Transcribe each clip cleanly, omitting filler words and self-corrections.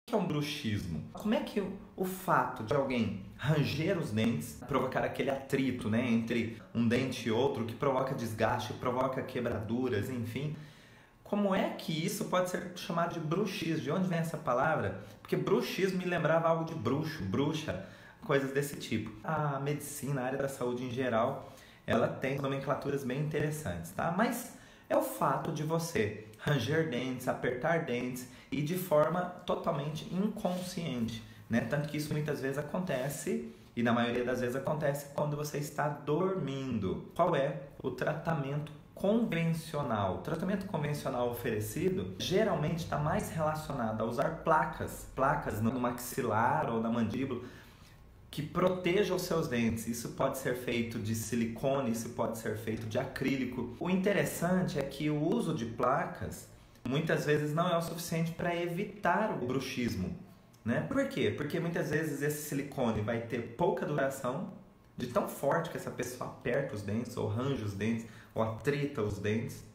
que é um bruxismo? Como é que o fato de alguém ranger os dentes, provocar aquele atrito, né, entre um dente e outro, que provoca desgaste, provoca quebraduras, enfim, como é que isso pode ser chamado de bruxismo? De onde vem essa palavra? Porque bruxismo me lembrava algo de bruxo, bruxa, coisas desse tipo. A medicina, a área da saúde em geral, ela tem nomenclaturas bem interessantes, tá? Mas é o fato de você ranger dentes, apertar dentes e de forma totalmente inconsciente, né? Tanto que isso muitas vezes acontece, e na maioria das vezes acontece quando você está dormindo. Qual é o tratamento convencional? O tratamento convencional oferecido geralmente está mais relacionado a usar placas no maxilar ou na mandíbula, que proteja os seus dentes. Isso pode ser feito de silicone, isso pode ser feito de acrílico. O interessante é que o uso de placas muitas vezes não é o suficiente para evitar o bruxismo, né? Por quê? Porque muitas vezes esse silicone vai ter pouca duração, de tão forte que essa pessoa aperta os dentes, ou range os dentes, ou atrita os dentes.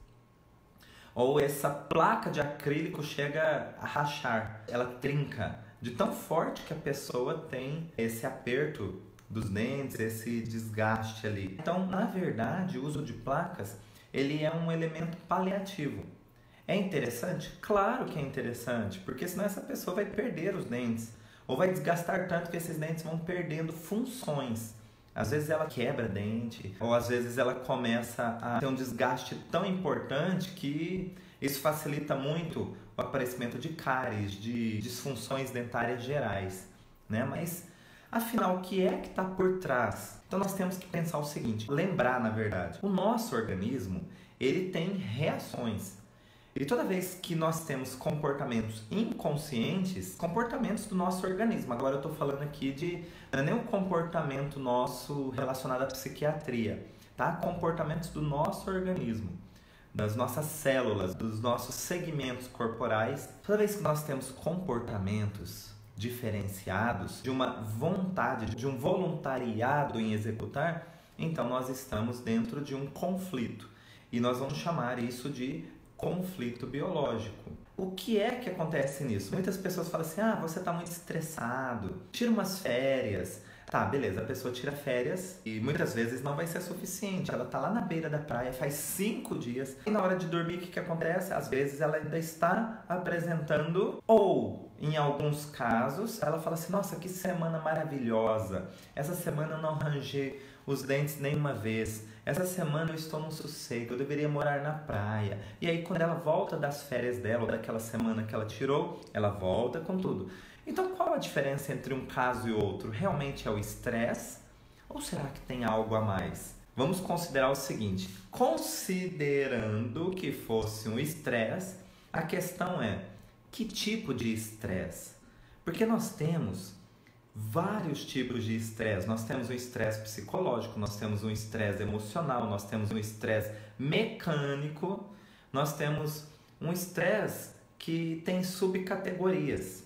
Ou essa placa de acrílico chega a rachar, ela trinca, de tão forte que a pessoa tem esse aperto dos dentes, esse desgaste ali. Então, na verdade, o uso de placas, ele é um elemento paliativo. É interessante? Claro que é interessante, porque senão essa pessoa vai perder os dentes, ou vai desgastar tanto que esses dentes vão perdendo funções. Às vezes ela quebra dente, ou às vezes ela começa a ter um desgaste tão importante que isso facilita muito o aparecimento de cáries, de disfunções dentárias gerais, né? Mas, afinal, o que é que está por trás? Então nós temos que pensar o seguinte, lembrar, na verdade, o nosso organismo, ele tem reações. E toda vez que nós temos comportamentos inconscientes, comportamentos do nosso organismo, agora eu estou falando aqui não é nem um comportamento nosso relacionado à psiquiatria, tá? Comportamentos do nosso organismo, das nossas células, dos nossos segmentos corporais. Toda vez que nós temos comportamentos diferenciados, de uma vontade, de um voluntariado em executar, então nós estamos dentro de um conflito. E nós vamos chamar isso de conflito biológico. O que é que acontece nisso? Muitas pessoas falam assim, você está muito estressado, tira umas férias. Tá, beleza, a pessoa tira férias e muitas vezes não vai ser suficiente. Ela tá lá na beira da praia, faz 5 dias e na hora de dormir o que acontece? Às vezes ela ainda está apresentando, ou em alguns casos ela fala assim, nossa, que semana maravilhosa, essa semana eu não rangei os dentes nenhuma vez, essa semana eu estou num sossego, eu deveria morar na praia. E aí quando ela volta das férias dela, ou daquela semana que ela tirou, ela volta com tudo. Então qual a diferença entre um caso e outro? Realmente é o estresse? Ou será que tem algo a mais? Vamos considerar o seguinte, considerando que fosse um estresse, a questão é, que tipo de estresse? Porque nós temos vários tipos de estresse. Nós temos um estresse psicológico, nós temos um estresse emocional, nós temos um estresse mecânico, nós temos um estresse que tem subcategorias.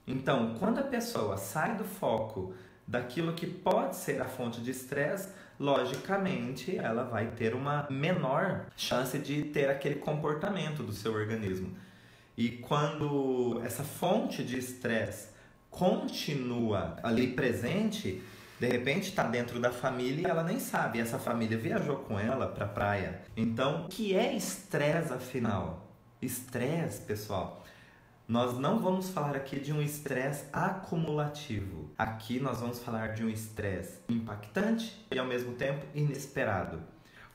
Então, quando a pessoa sai do foco daquilo que pode ser a fonte de estresse, logicamente ela vai ter uma menor chance de ter aquele comportamento do seu organismo. E quando essa fonte de estresse continua ali presente, de repente está dentro da família e ela nem sabe, essa família viajou com ela para a praia. Então, o que é estresse afinal? Estresse, pessoal, nós não vamos falar aqui de um estresse acumulativo. Aqui nós vamos falar de um estresse impactante e ao mesmo tempo inesperado,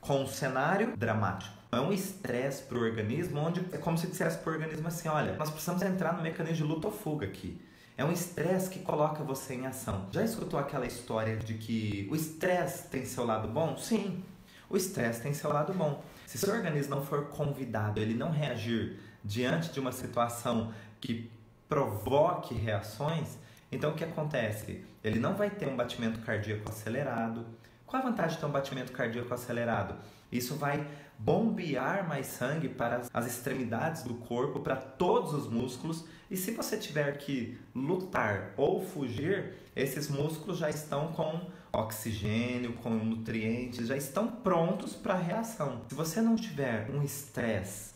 com um cenário dramático. É um estresse para o organismo, onde é como se dissesse para o organismo assim, olha, nós precisamos entrar no mecanismo de luta ou fuga aqui. É um estresse que coloca você em ação. Já escutou aquela história de que o estresse tem seu lado bom? Sim, o estresse tem seu lado bom. Se seu organismo não for convidado, ele não reagir diante de uma situação que provoque reações, então o que acontece? Ele não vai ter um batimento cardíaco acelerado. Qual a vantagem de ter um batimento cardíaco acelerado? Isso vai bombear mais sangue para as extremidades do corpo, para todos os músculos, e se você tiver que lutar ou fugir, esses músculos já estão com oxigênio, com nutrientes, já estão prontos para a reação. Se você não tiver um estresse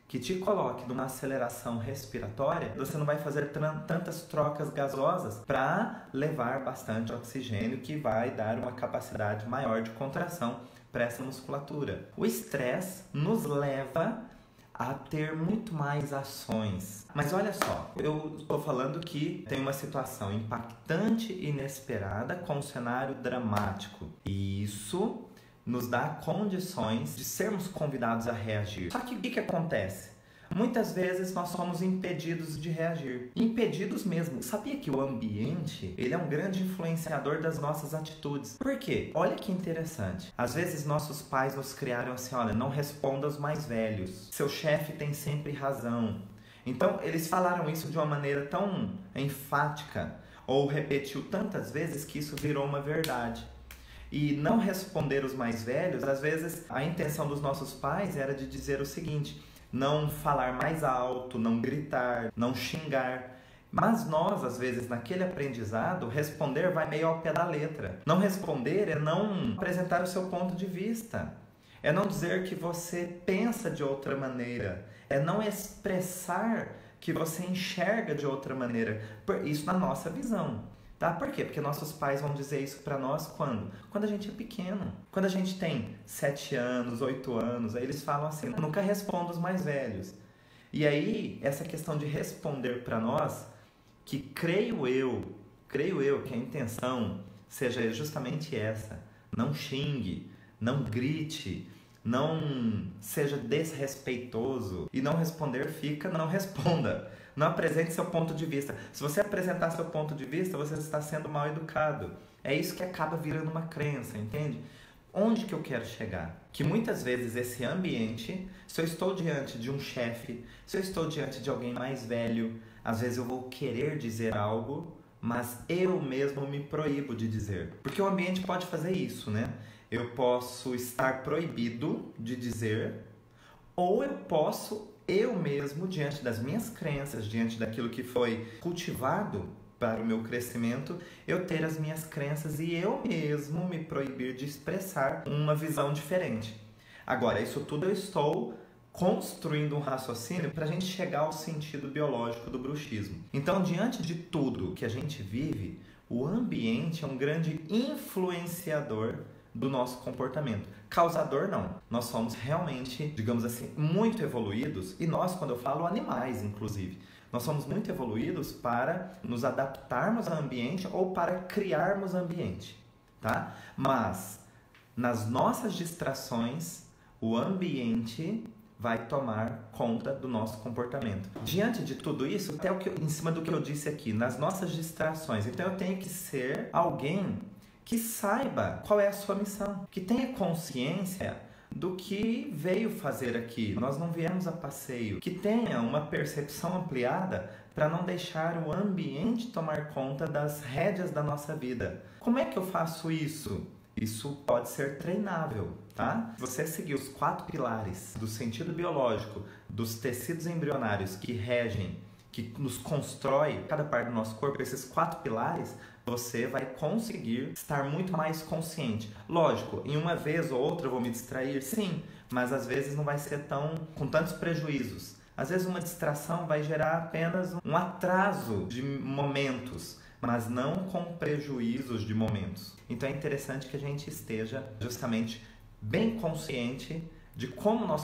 que te coloque numa aceleração respiratória, você não vai fazer tantas trocas gasosas para levar bastante oxigênio, que vai dar uma capacidade maior de contração para essa musculatura. O estresse nos leva a ter muito mais ações. Mas olha só, eu estou falando que tem uma situação impactante e inesperada com um cenário dramático. E isso nos dá condições de sermos convidados a reagir. Só que o que acontece? Muitas vezes nós somos impedidos de reagir. Impedidos mesmo. Sabia que o ambiente, ele é um grande influenciador das nossas atitudes. Por quê? Olha que interessante. Às vezes nossos pais nos criaram assim, olha, não responda aos mais velhos. Seu chefe tem sempre razão. Então, eles falaram isso de uma maneira tão enfática, ou repetiu tantas vezes que isso virou uma verdade. E não responder os mais velhos, às vezes a intenção dos nossos pais era de dizer o seguinte: não falar mais alto, não gritar, não xingar. Mas nós, às vezes, naquele aprendizado, responder vai meio ao pé da letra. Não responder é não apresentar o seu ponto de vista. É não dizer que você pensa de outra maneira. É não expressar que você enxerga de outra maneira. Isso na nossa visão. Tá? Por quê? Porque nossos pais vão dizer isso para nós quando? Quando a gente é pequeno. Quando a gente tem 7 anos, 8 anos, aí eles falam assim, nunca responda os mais velhos. E aí, essa questão de responder para nós, que creio eu que a intenção seja justamente essa. Não xingue, não grite, não seja desrespeitoso. E não responder fica, não responda. Não apresente seu ponto de vista. Se você apresentar seu ponto de vista, você está sendo mal educado. É isso que acaba virando uma crença, entende? Onde que eu quero chegar? Que muitas vezes esse ambiente, se eu estou diante de um chefe, se eu estou diante de alguém mais velho, às vezes eu vou querer dizer algo, mas eu mesmo me proíbo de dizer. Porque o ambiente pode fazer isso, né? Eu posso estar proibido de dizer, ou eu posso eu mesmo, diante das minhas crenças, diante daquilo que foi cultivado para o meu crescimento, eu ter as minhas crenças e eu mesmo me proibir de expressar uma visão diferente. Agora, isso tudo eu estou construindo um raciocínio para a gente chegar ao sentido biológico do bruxismo. Então, diante de tudo que a gente vive, o ambiente é um grande influenciador do nosso comportamento. Causador não. Nós somos realmente, digamos assim, muito evoluídos, e nós, quando eu falo animais, inclusive, nós somos muito evoluídos para nos adaptarmos ao ambiente ou para criarmos ambiente, tá? Mas nas nossas distrações, o ambiente vai tomar conta do nosso comportamento. Diante de tudo isso, até em cima do que eu disse aqui, nas nossas distrações, então eu tenho que ser alguém que saiba qual é a sua missão, que tenha consciência do que veio fazer aqui. Nós não viemos a passeio. Que tenha uma percepção ampliada para não deixar o ambiente tomar conta das rédeas da nossa vida. Como é que eu faço isso? Isso pode ser treinável, tá? Você seguir os 4 pilares do sentido biológico, dos tecidos embrionários que regem, que nos constrói cada parte do nosso corpo, esses 4 pilares, você vai conseguir estar muito mais consciente. Lógico, em uma vez ou outra eu vou me distrair, sim, mas às vezes não vai ser com tantos prejuízos. Às vezes uma distração vai gerar apenas um atraso de momentos, mas não com prejuízos de momentos. Então é interessante que a gente esteja justamente bem consciente de como nós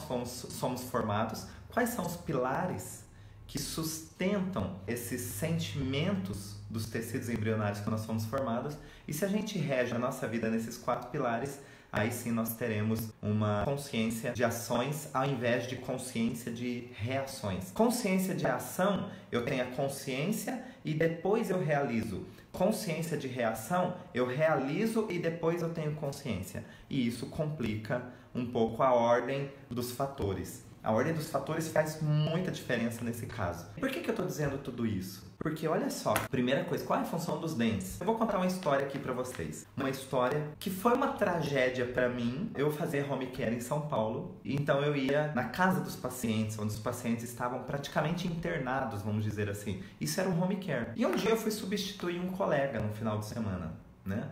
somos formados, quais são os pilares que sustentam esses sentimentos dos tecidos embrionários que nós fomos formados, e se a gente rege a nossa vida nesses 4 pilares, aí sim nós teremos uma consciência de ações ao invés de consciência de reações. Consciência de ação, eu tenho a consciência e depois eu realizo. Consciência de reação, eu realizo e depois eu tenho consciência. E isso complica um pouco a ordem dos fatores. A ordem dos fatores faz muita diferença nesse caso. Por que eu estou dizendo tudo isso? Porque olha só, primeira coisa, qual é a função dos dentes? Eu vou contar uma história aqui pra vocês. Uma história que foi uma tragédia pra mim. Eu fazia home care em São Paulo, então eu ia na casa dos pacientes, onde os pacientes estavam praticamente internados, vamos dizer assim. Isso era um home care. E um dia eu fui substituir um colega no final de semana, né?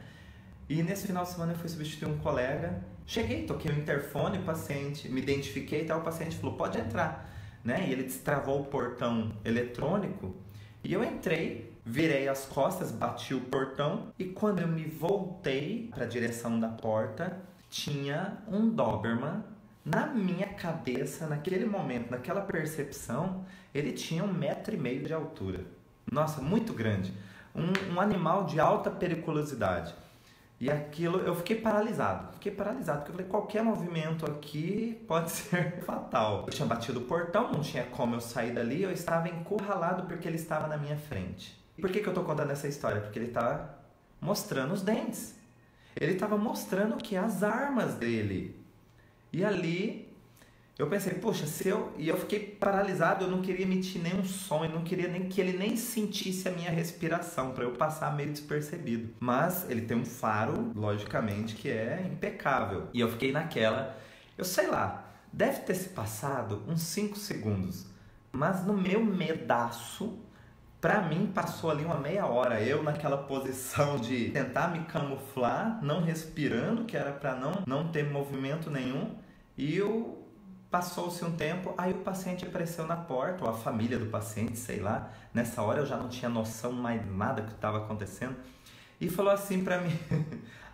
E nesse final de semana eu fui substituir um colega. Cheguei, toquei o interfone, o paciente, me identifiquei e tal, o paciente falou, pode entrar. né? E ele destravou o portão eletrônico e eu entrei, virei as costas, bati o portão e quando eu me voltei para a direção da porta, tinha um Doberman na minha cabeça, naquele momento, naquela percepção, ele tinha 1,5 m de altura. Nossa, muito grande. Um animal de alta periculosidade. E aquilo, eu fiquei paralisado, porque eu falei, qualquer movimento aqui pode ser fatal. Eu tinha batido o portão, não tinha como eu sair dali, eu estava encurralado porque ele estava na minha frente. E por que eu tô contando essa história? Porque ele tá mostrando os dentes. Ele estava mostrando que as armas dele. E ali eu pensei, poxa, e eu fiquei paralisado, eu não queria emitir nenhum som, eu não queria nem que ele nem sentisse a minha respiração, para eu passar meio despercebido. Mas ele tem um faro, logicamente, que é impecável. E eu fiquei naquela, eu sei lá, deve ter se passado uns 5 segundos, mas no meu medaço, pra mim passou ali uma meia hora, eu naquela posição de tentar me camuflar, não respirando, que era para não ter movimento nenhum, e passou-se um tempo, aí o paciente apareceu na porta, ou a família do paciente, sei lá. Nessa hora eu já não tinha noção mais nada do que estava acontecendo. E falou assim pra mim,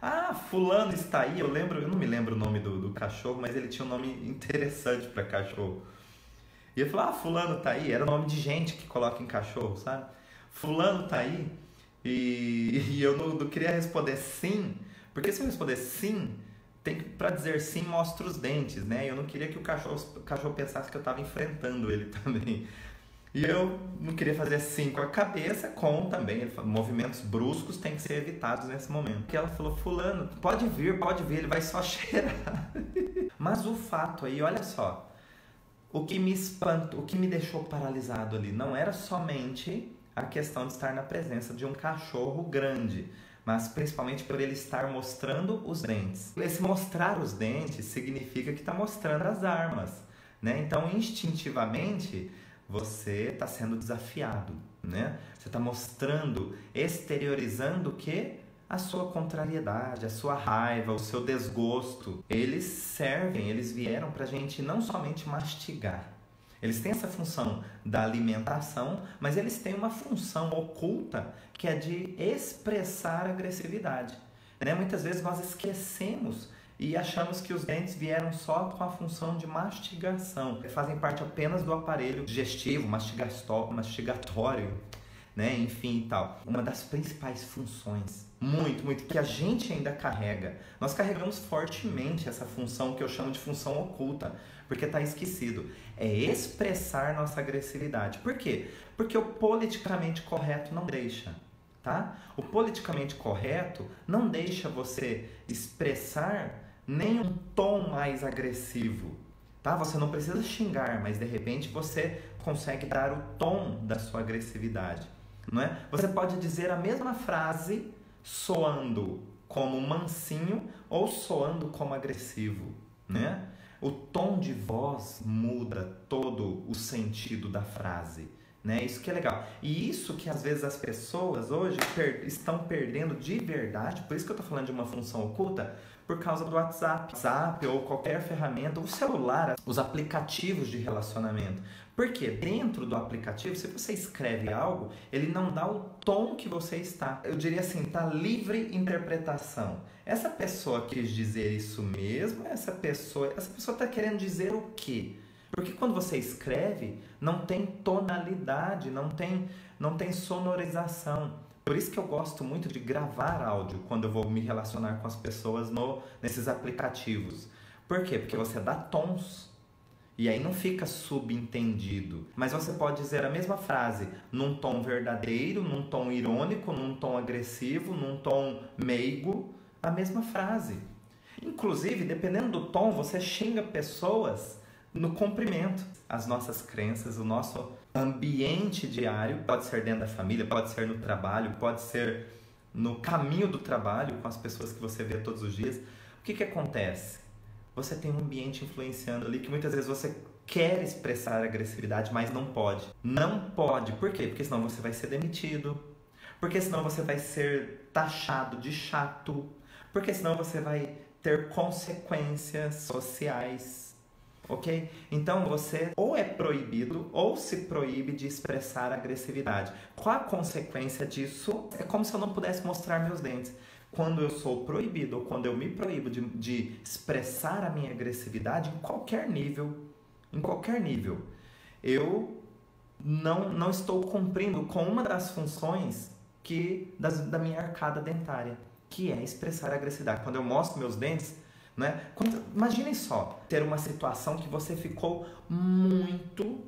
ah, fulano está aí. Eu não me lembro o nome do cachorro, mas ele tinha um nome interessante para cachorro. E ele falou, ah, fulano tá aí. Era o nome de gente que coloca em cachorro, sabe? Fulano tá aí. E eu não queria responder sim, porque se eu responder sim, para dizer sim, mostra os dentes, né? Eu não queria que o cachorro pensasse que eu estava enfrentando ele também. E eu não queria fazer sim com a cabeça, também. Ele falou, movimentos bruscos têm que ser evitados nesse momento. Porque ela falou, fulano, pode vir, ele vai só cheirar. Mas o fato aí, olha só, o que me deixou paralisado ali não era somente a questão de estar na presença de um cachorro grande, mas principalmente por ele estar mostrando os dentes. Esse mostrar os dentes significa que está mostrando as armas, né? Então, instintivamente, você está sendo desafiado, né? Você está mostrando, exteriorizando o quê? A sua contrariedade, a sua raiva, o seu desgosto. Eles vieram para a gente não somente mastigar. Eles têm essa função da alimentação, mas eles têm uma função oculta que é de expressar agressividade, né? Muitas vezes nós esquecemos e achamos que os dentes vieram só com a função de mastigação. Eles fazem parte apenas do aparelho digestivo, mastigatório, né? Enfim e tal. Uma das principais funções, muito, que a gente ainda carrega. Nós carregamos fortemente essa função que eu chamo de função oculta, porque está esquecido. É expressar nossa agressividade. Por quê? Porque o politicamente correto não deixa, tá? O politicamente correto não deixa você expressar nem um tom mais agressivo, tá? Você não precisa xingar, mas de repente você consegue dar o tom da sua agressividade, não é? Você pode dizer a mesma frase soando como mansinho ou soando como agressivo, né? O tom de voz muda todo o sentido da frase, né? Isso que é legal. E isso que às vezes as pessoas hoje estão perdendo de verdade, por isso que eu estou falando de uma função oculta, por causa do WhatsApp ou qualquer ferramenta, o celular, os aplicativos de relacionamento. Porque dentro do aplicativo, se você escreve algo, ele não dá o tom que você está. Eu diria assim, está livre interpretação. Essa pessoa quis dizer isso mesmo? Essa pessoa está querendo dizer o quê? Porque quando você escreve, não tem tonalidade, não tem sonorização. Por isso que eu gosto muito de gravar áudio quando eu vou me relacionar com as pessoas nesses aplicativos. Por quê? Porque você dá tons. E aí não fica subentendido. Mas você pode dizer a mesma frase num tom verdadeiro, num tom irônico, num tom agressivo, num tom meigo. A mesma frase. Inclusive, dependendo do tom, você xinga pessoas no comprimento. As nossas crenças, o nosso ambiente diário, pode ser dentro da família, pode ser no trabalho, pode ser no caminho do trabalho, com as pessoas que você vê todos os dias. O que acontece? Você tem um ambiente influenciando ali que muitas vezes você quer expressar agressividade, mas não pode. Não pode. Por quê? Porque senão você vai ser demitido. Porque senão você vai ser taxado de chato. Porque senão você vai ter consequências sociais. ok? Então você ou é proibido ou se proíbe de expressar agressividade. Qual a consequência disso? É como se eu não pudesse mostrar meus dentes. Quando eu sou proibido ou quando eu me proíbo de expressar a minha agressividade em qualquer nível, eu não estou cumprindo com uma das funções da minha arcada dentária, que é expressar a agressividade. Quando eu mostro meus dentes, né? Imaginem só, ter uma situação que você ficou muito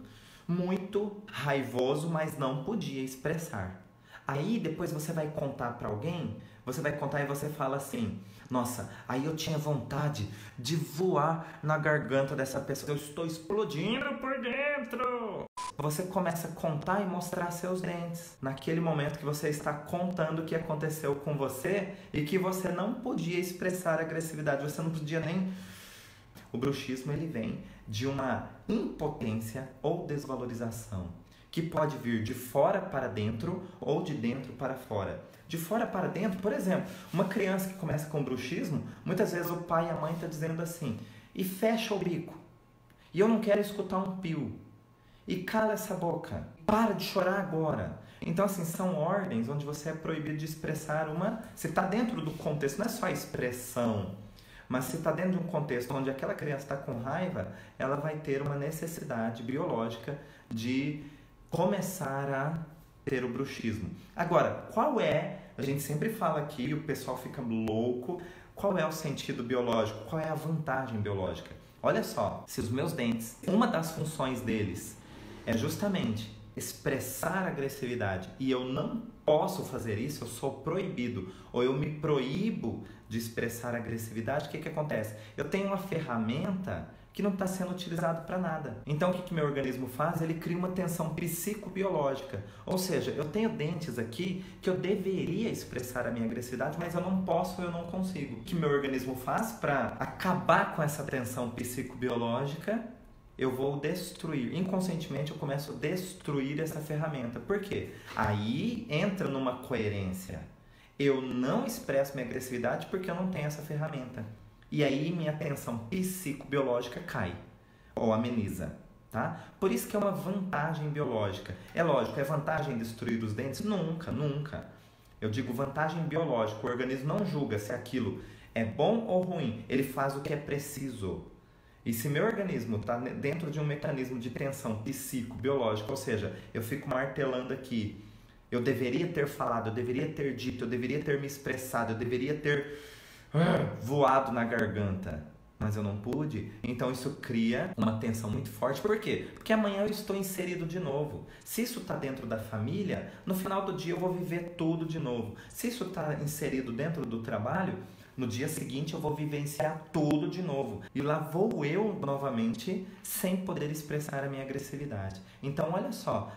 raivoso, mas não podia expressar. Aí depois você vai contar para alguém, você vai contar e você fala assim: nossa, aí eu tinha vontade de voar na garganta dessa pessoa, eu estou explodindo por dentro. Você começa a contar e mostrar seus dentes. Naquele momento que você está contando o que aconteceu com você e que você não podia expressar agressividade, você não podia nem... O bruxismo, ele vem de uma impotência ou desvalorização, que pode vir de fora para dentro ou de dentro para fora. De fora para dentro, por exemplo, uma criança que começa com bruxismo, muitas vezes o pai e a mãe estão dizendo assim: e fecha o bico, e eu não quero escutar um pio, e cala essa boca, para de chorar agora. Então, assim, são ordens onde você é proibido de expressar uma... Se está dentro do contexto, não é só a expressão, mas se está dentro de um contexto onde aquela criança está com raiva, ela vai ter uma necessidade biológica de começar a ter o bruxismo. Agora, qual é... A gente sempre fala aqui e o pessoal fica louco. Qual é o sentido biológico? Qual é a vantagem biológica? Olha só, se os meus dentes, uma das funções deles é justamente expressar agressividade e eu não posso fazer isso, eu sou proibido, ou eu me proíbo de expressar agressividade, o que acontece? Eu tenho uma ferramenta que não está sendo utilizado para nada. Então, o que meu organismo faz? Ele cria uma tensão psicobiológica. Ou seja, eu tenho dentes aqui que eu deveria expressar a minha agressividade, mas eu não posso, eu não consigo. O que meu organismo faz para acabar com essa tensão psicobiológica? Eu vou destruir. Inconscientemente, eu começo a destruir essa ferramenta. Por quê? Aí entra numa coerência. Eu não expresso minha agressividade porque eu não tenho essa ferramenta. E aí minha tensão psicobiológica cai, ou ameniza, tá? Por isso que é uma vantagem biológica. É lógico, é vantagem destruir os dentes? Nunca, nunca. Eu digo vantagem biológica, o organismo não julga se aquilo é bom ou ruim, ele faz o que é preciso. E se meu organismo está dentro de um mecanismo de tensão psicobiológica, ou seja, eu fico martelando aqui, eu deveria ter falado, eu deveria ter dito, eu deveria ter me expressado, eu deveria ter voado na garganta, mas eu não pude, então isso cria uma tensão muito forte. Por quê? Porque amanhã eu estou inserido de novo. Se isso está dentro da família, no final do dia eu vou viver tudo de novo. Se isso está inserido dentro do trabalho, no dia seguinte eu vou vivenciar tudo de novo. E lá vou eu novamente sem poder expressar a minha agressividade. Então olha só,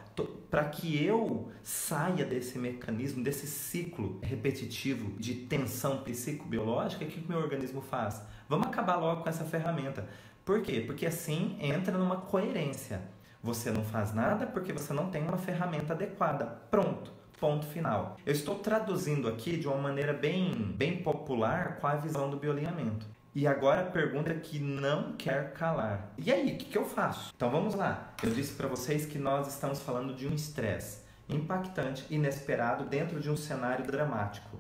para que eu saia desse mecanismo, desse ciclo repetitivo de tensão psicobiológica, o que o meu organismo faz? Vamos acabar logo com essa ferramenta. Por quê? Porque assim entra numa coerência. Você não faz nada porque você não tem uma ferramenta adequada. Pronto. Ponto final. Eu estou traduzindo aqui de uma maneira bem popular com a visão do bioalinhamento. E agora a pergunta que não quer calar. E aí, o que eu faço? Então vamos lá. Eu disse para vocês que nós estamos falando de um estresse impactante, inesperado, dentro de um cenário dramático.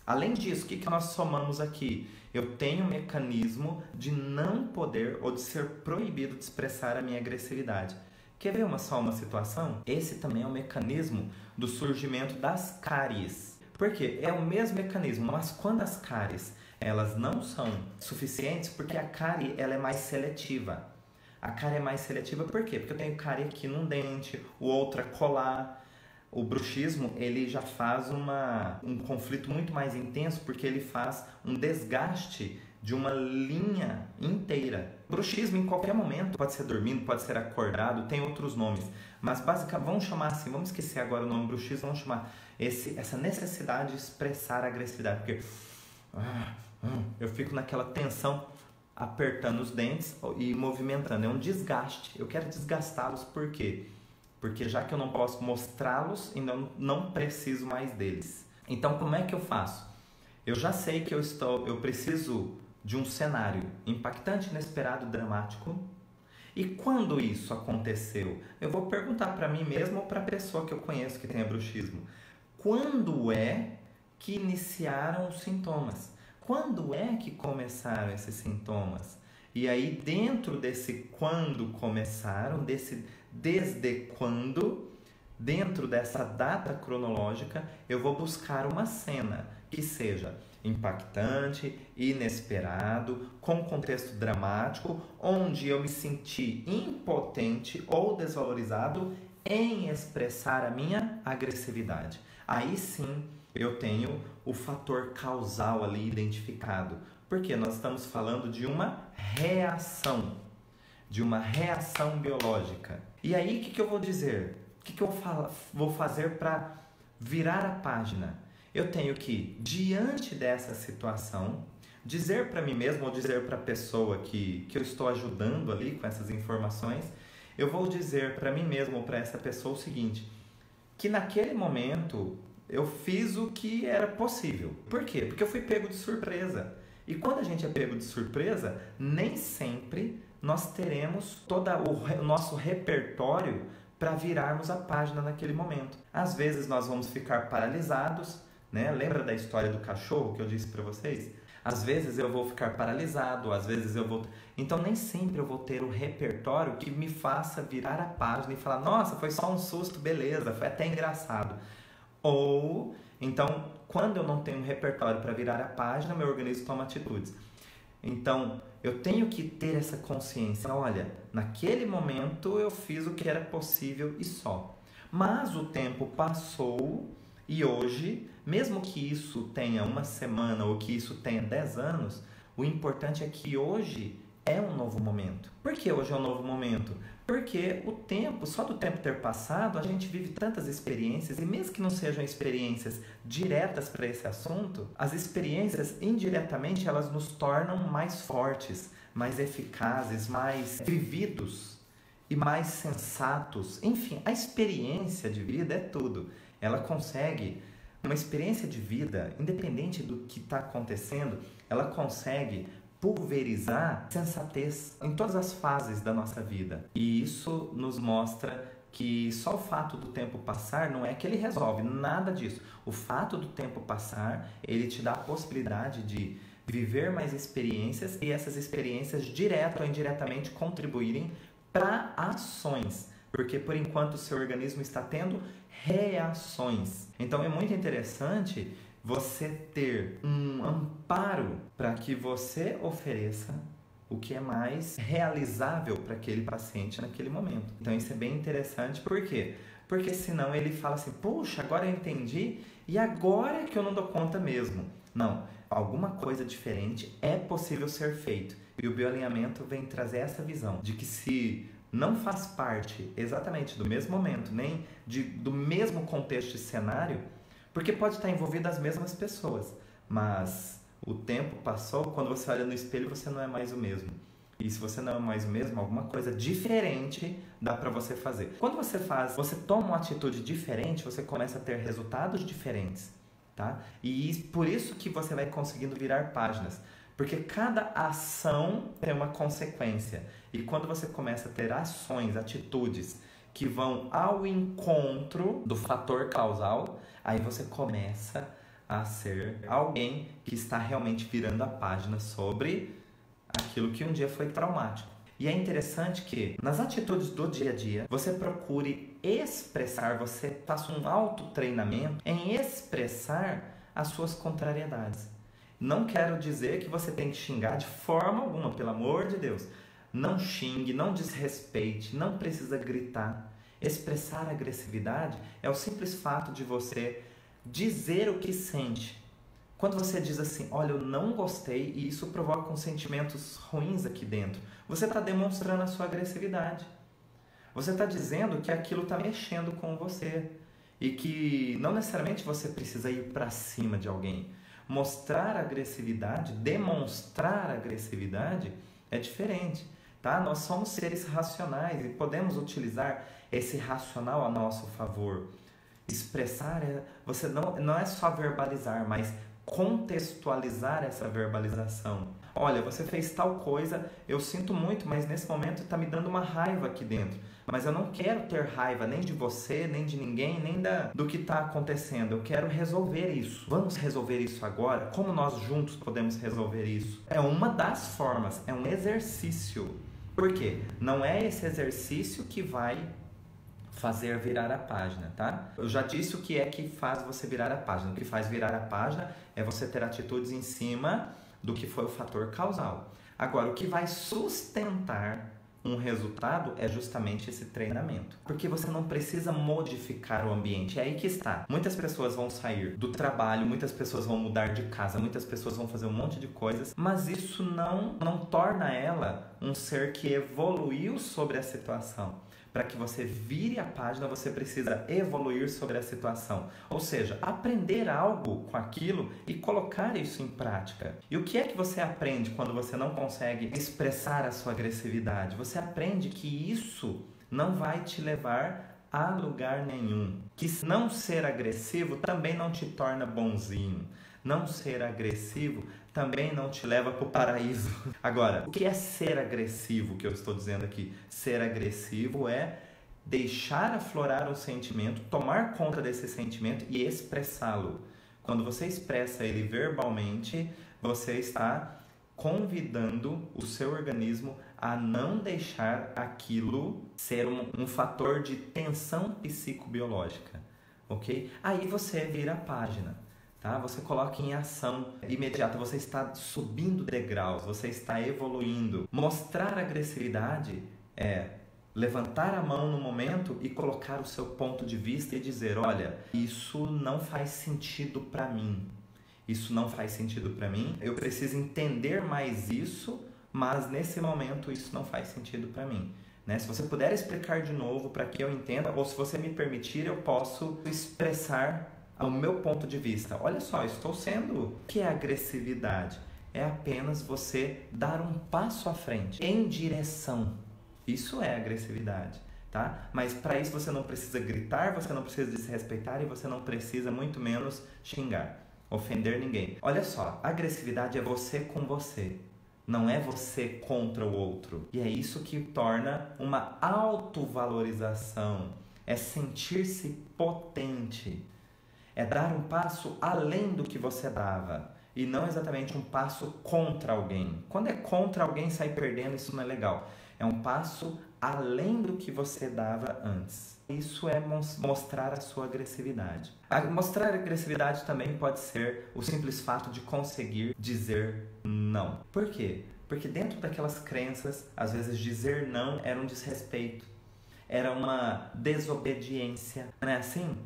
Além disso, o que nós somamos aqui? Eu tenho um mecanismo de não poder ou de ser proibido de expressar a minha agressividade. Quer ver só uma situação? Esse também é um mecanismo do surgimento das cáries. Por quê? É o mesmo mecanismo, mas quando as cáries elas não são suficientes, porque a cárie ela é mais seletiva. A cárie é mais seletiva por quê? Porque eu tenho cárie aqui num dente, o outro é colar. O bruxismo ele já faz um conflito muito mais intenso, porque ele faz um desgaste de uma linha inteira. Bruxismo em qualquer momento, pode ser dormindo, pode ser acordado, tem outros nomes. Mas basicamente, vamos chamar assim, vamos esquecer agora o nome bruxismo, vamos chamar essa necessidade de expressar a agressividade. Porque eu fico naquela tensão, apertando os dentes e movimentando. É um desgaste. Eu quero desgastá-los por quê? Porque já que eu não posso mostrá-los, então não preciso mais deles. Então como é que eu faço? Eu já sei que eu preciso de um cenário impactante, inesperado, dramático, E quando isso aconteceu? Eu vou perguntar para mim mesmo ou para a pessoa que eu conheço que tem bruxismo. Quando é que iniciaram os sintomas? Quando é que começaram esses sintomas? E aí, dentro desse quando começaram, desde quando, dentro dessa data cronológica, eu vou buscar uma cena que seja impactante, inesperado, com contexto dramático, onde eu me senti impotente ou desvalorizado em expressar a minha agressividade. Aí sim eu tenho o fator causal ali identificado, porque nós estamos falando de uma reação biológica. E aí o que eu vou dizer? O que eu vou fazer para virar a página? Eu tenho que, diante dessa situação, dizer para mim mesmo ou dizer para a pessoa que eu estou ajudando ali com essas informações, eu vou dizer para mim mesmo ou para essa pessoa o seguinte, que naquele momento eu fiz o que era possível. Por quê? Porque eu fui pego de surpresa. E quando a gente é pego de surpresa, nem sempre nós teremos todo o nosso repertório para virarmos a página naquele momento. Às vezes nós vamos ficar paralisados, né? Lembra da história do cachorro que eu disse para vocês? Às vezes eu vou ficar paralisado, às vezes eu vou... Então nem sempre eu vou ter o repertório que me faça virar a página e falar, nossa, foi só um susto, beleza, foi até engraçado. Ou, então, quando eu não tenho um repertório para virar a página, meu organismo toma atitudes. Então, eu tenho que ter essa consciência, olha, naquele momento eu fiz o que era possível e só. Mas o tempo passou e hoje, mesmo que isso tenha uma semana ou que isso tenha 10 anos, o importante é que hoje é um novo momento. Por que hoje é um novo momento? Porque o tempo, só do tempo ter passado, a gente vive tantas experiências e mesmo que não sejam experiências diretas para esse assunto, as experiências indiretamente elas nos tornam mais fortes, mais eficazes, mais vividos e mais sensatos. Enfim, a experiência de vida é tudo. Ela consegue, uma experiência de vida, independente do que está acontecendo, ela consegue pulverizar sensatez em todas as fases da nossa vida. E isso nos mostra que só o fato do tempo passar não é que ele resolve nada disso. O fato do tempo passar, ele te dá a possibilidade de viver mais experiências e essas experiências, direto ou indiretamente, contribuírem para ações. Porque, por enquanto, o seu organismo está tendo reações. Então, é muito interessante você ter um amparo para que você ofereça o que é mais realizável para aquele paciente naquele momento. Então isso é bem interessante, por quê? Porque senão ele fala assim, puxa, agora eu entendi e agora é que eu não dou conta mesmo. Não, alguma coisa diferente é possível ser feito. E o bioalinhamento vem trazer essa visão de que se não faz parte exatamente do mesmo momento, nem do mesmo contexto e cenário, porque pode estar envolvido as mesmas pessoas, mas o tempo passou, quando você olha no espelho você não é mais o mesmo. E se você não é mais o mesmo, alguma coisa diferente dá para você fazer. Quando você toma uma atitude diferente, você começa a ter resultados diferentes, tá? E por isso que você vai conseguindo virar páginas, porque cada ação tem uma consequência. E quando você começa a ter ações, atitudes que vão ao encontro do fator causal, aí você começa a ser alguém que está realmente virando a página sobre aquilo que um dia foi traumático. E é interessante que nas atitudes do dia a dia, você procure expressar, você faça um autotreinamento em expressar as suas contrariedades. Não quero dizer que você tem que xingar de forma alguma, pelo amor de Deus. Não xingue, não desrespeite, não precisa gritar. Expressar agressividade é o simples fato de você dizer o que sente. Quando você diz assim, olha, eu não gostei e isso provoca uns sentimentos ruins aqui dentro, você está demonstrando a sua agressividade. Você está dizendo que aquilo está mexendo com você e que não necessariamente você precisa ir para cima de alguém. Mostrar agressividade, demonstrar agressividade é diferente. Tá? Nós somos seres racionais e podemos utilizar esse racional a nosso favor. Expressar, você não é só verbalizar, mas contextualizar essa verbalização. Olha, você fez tal coisa, eu sinto muito, mas nesse momento está me dando uma raiva aqui dentro. Mas eu não quero ter raiva nem de você, nem de ninguém, nem do que está acontecendo. Eu quero resolver isso. Vamos resolver isso agora? Como nós juntos podemos resolver isso? É uma das formas, é um exercício. Por quê? Não é esse exercício que vai fazer virar a página, tá? Eu já disse o que é que faz você virar a página. O que faz virar a página é você ter atitudes em cima do que foi o fator causal. Agora, o que vai sustentar um resultado é justamente esse treinamento. Porque você não precisa modificar o ambiente. É aí que está. Muitas pessoas vão sair do trabalho, muitas pessoas vão mudar de casa, muitas pessoas vão fazer um monte de coisas, mas isso não torna ela um ser que evoluiu sobre a situação. Para que você vire a página, você precisa evoluir sobre a situação. Ou seja, aprender algo com aquilo e colocar isso em prática. E o que é que você aprende quando você não consegue expressar a sua agressividade? Você aprende que isso não vai te levar a lugar nenhum. Que não ser agressivo também não te torna bonzinho. Não ser agressivo também não te leva para o paraíso. Agora, o que é ser agressivo que eu estou dizendo aqui? Ser agressivo é deixar aflorar um sentimento, tomar conta desse sentimento e expressá-lo. Quando você expressa ele verbalmente, você está convidando o seu organismo a não deixar aquilo ser um fator de tensão psicobiológica, ok? Aí você vira a página. Tá? Você coloca em ação imediata, você está subindo degraus, você está evoluindo. Mostrar agressividade é levantar a mão no momento e colocar o seu ponto de vista e dizer, olha, isso não faz sentido para mim. Isso não faz sentido para mim, eu preciso entender mais isso, mas nesse momento isso não faz sentido para mim. Né? Se você puder explicar de novo para que eu entenda, ou se você me permitir, eu posso expressar ao meu ponto de vista. Olha só, estou sendo... O que é agressividade? É apenas você dar um passo à frente, em direção. Isso é agressividade, tá? Mas para isso você não precisa gritar, você não precisa desrespeitar e você não precisa muito menos xingar, ofender ninguém. Olha só, agressividade é você com você. Não é você contra o outro. E é isso que torna uma autovalorização. É sentir-se potente. É dar um passo além do que você dava e não exatamente um passo contra alguém. Quando é contra alguém, sai perdendo, isso não é legal. É um passo além do que você dava antes. Isso é mostrar a sua agressividade. Mostrar agressividade também pode ser o simples fato de conseguir dizer não. Por quê? Porque dentro daquelas crenças, às vezes dizer não era um desrespeito, era uma desobediência. Não é assim?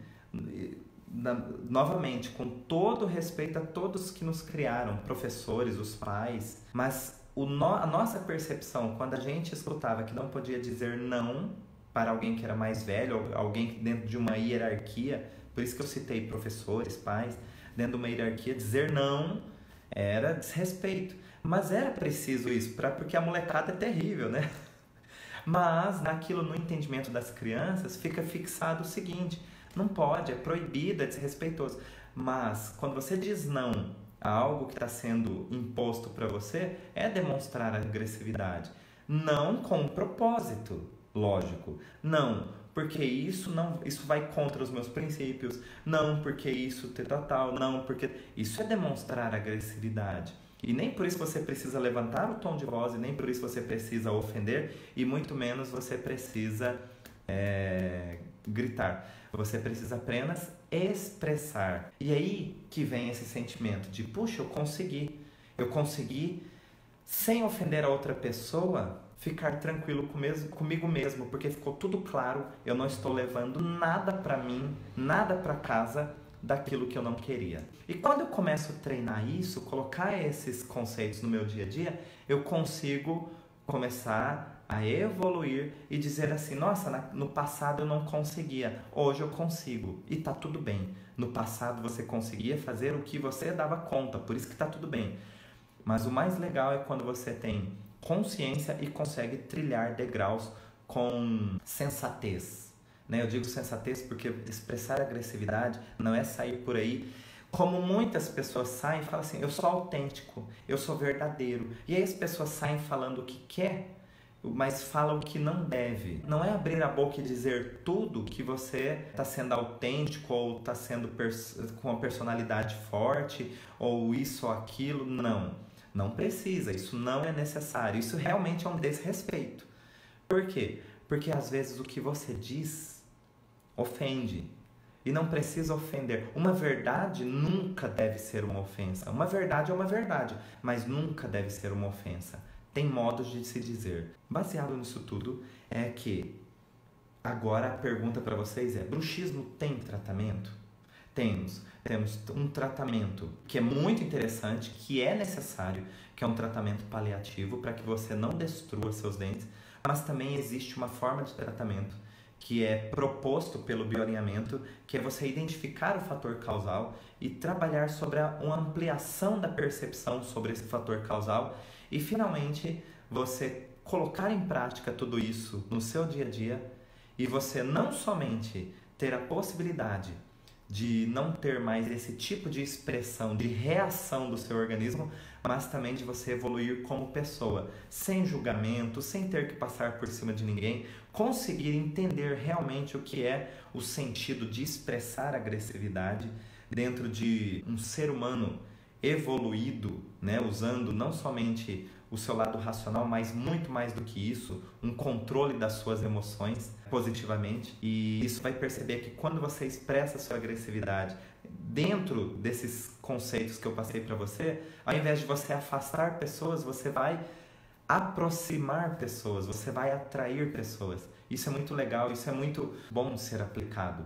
Novamente, com todo respeito a todos que nos criaram, professores, os pais, mas a nossa percepção, quando a gente escutava que não podia dizer não para alguém que era mais velho, ou alguém dentro de uma hierarquia, por isso que eu citei professores, pais, dentro de uma hierarquia, dizer não era desrespeito. Mas era preciso isso, porque a molecada é terrível, né? Mas naquilo, no entendimento das crianças, fica fixado o seguinte: não pode, é proibido, é desrespeitoso. Mas quando você diz não a algo que está sendo imposto para você, é demonstrar agressividade. Não com propósito, lógico. Não, porque isso vai contra os meus princípios. Não, porque isso tal. Não, porque isso é demonstrar agressividade. E nem por isso você precisa levantar o tom de voz, e nem por isso você precisa ofender, e muito menos você precisa gritar. Você precisa apenas expressar. E aí que vem esse sentimento de, puxa, eu consegui, sem ofender a outra pessoa, ficar tranquilo comigo mesmo, porque ficou tudo claro, eu não estou levando nada para mim, nada para casa daquilo que eu não queria. E quando eu começo a treinar isso, colocar esses conceitos no meu dia a dia, eu consigo começar a evoluir e dizer assim, nossa, no passado eu não conseguia, hoje eu consigo, e tá tudo bem. No passado você conseguia fazer o que você dava conta, por isso que tá tudo bem. Mas o mais legal é quando você tem consciência e consegue trilhar degraus com sensatez. Eu digo sensatez porque expressar agressividade não é sair por aí Como muitas pessoas saem e falam assim, eu sou autêntico, eu sou verdadeiro. E aí as pessoas saem falando o que quer, mas falam o que não deve. Não é abrir a boca e dizer tudo que você está sendo autêntico ou está sendo com uma personalidade forte ou isso ou aquilo. Não, não precisa, isso não é necessário. Isso realmente é um desrespeito. Por quê? Porque às vezes o que você diz ofende. E não precisa ofender. Uma verdade nunca deve ser uma ofensa. Uma verdade é uma verdade, mas nunca deve ser uma ofensa. Tem modos de se dizer. Baseado nisso tudo, é que agora a pergunta para vocês é: bruxismo tem tratamento? Temos um tratamento que é muito interessante, que é necessário, que é um tratamento paliativo para que você não destrua seus dentes, mas também existe uma forma de tratamento que é proposto pelo bioalinhamento, que é você identificar o fator causal e trabalhar sobre uma ampliação da percepção sobre esse fator causal e, finalmente, você colocar em prática tudo isso no seu dia a dia e você não somente ter a possibilidade de não ter mais esse tipo de expressão, de reação do seu organismo, mas também de você evoluir como pessoa, sem julgamento, sem ter que passar por cima de ninguém, conseguir entender realmente o que é o sentido de expressar agressividade dentro de um ser humano evoluído, né, usando não somente o seu lado racional, mas muito mais do que isso, um controle das suas emoções positivamente. E isso vai perceber que quando você expressa a sua agressividade dentro desses conceitos que eu passei para você, ao invés de você afastar pessoas, você vai aproximar pessoas, você vai atrair pessoas. Isso é muito legal, isso é muito bom de ser aplicado.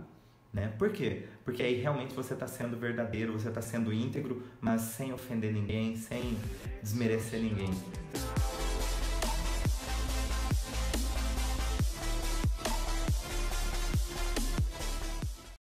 Né? Por quê? Porque aí realmente você está sendo verdadeiro, você está sendo íntegro, mas sem ofender ninguém, sem desmerecer ninguém.